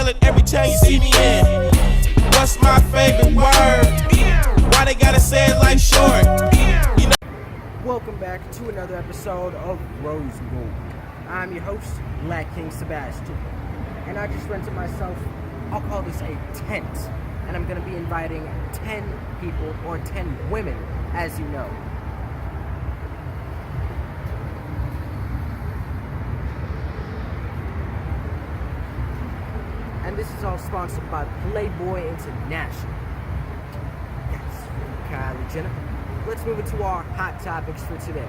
feel it every time you see me in. What's my favorite word? Why they gotta say it like short? You know. Welcome back to another episode of Rose Gold. I'm your host, Black King Sebastian. And I just rented myself, I'll call this a tent. And I'm going to be inviting 10 people, or 10 women, as you know. And this is all sponsored by Playboy International. Yes, Kylie Jenner. Let's move into our hot topics for today.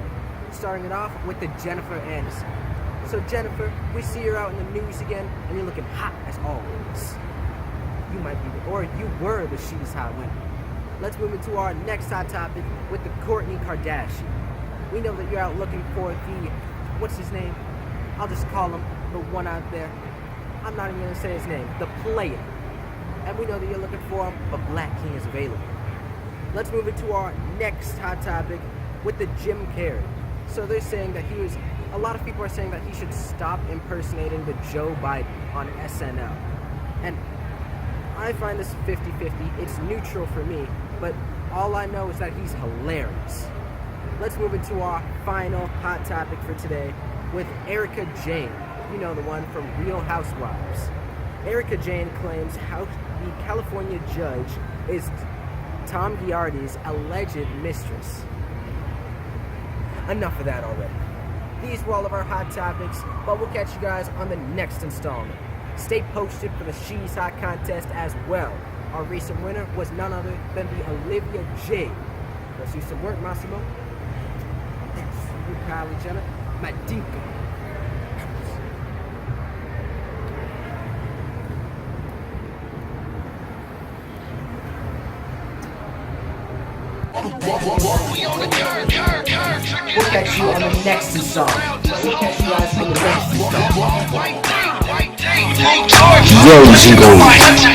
Starting it off with the Jennifer Aniston. So Jennifer, we see her out in the news again, and you're looking hot as always. You might be, or you were the She's Hot winner. Let's move into our next hot topic with the Kourtney Kardashian. We know that you're out looking for the, what's his name? I'll just call him the one out there. I'm not even gonna say his name, the player. And we know that you're looking for him, but Black King is available. Let's move into our next hot topic with the Jim Carrey. So they're saying that a lot of people are saying that he should stop impersonating the Joe Biden on SNL. And I find this 50-50. It's neutral for me, but all I know is that he's hilarious. Let's move into our final hot topic for today with Erika Jayne. You know, the one from Real Housewives. Erika Jayne claims how the California judge is Tom Giardi's alleged mistress. Enough of that already. These were all of our hot topics, but we'll catch you guys on the next installment. Stay posted for the She's Hot contest as well. Our recent winner was none other than the Olivia Jade. Let's do some work, Massimo. Yes, you Kylie Jenner, Madinka. We'll catch you on the next installment. We'll catch you guys on the next installment. Rose Gold.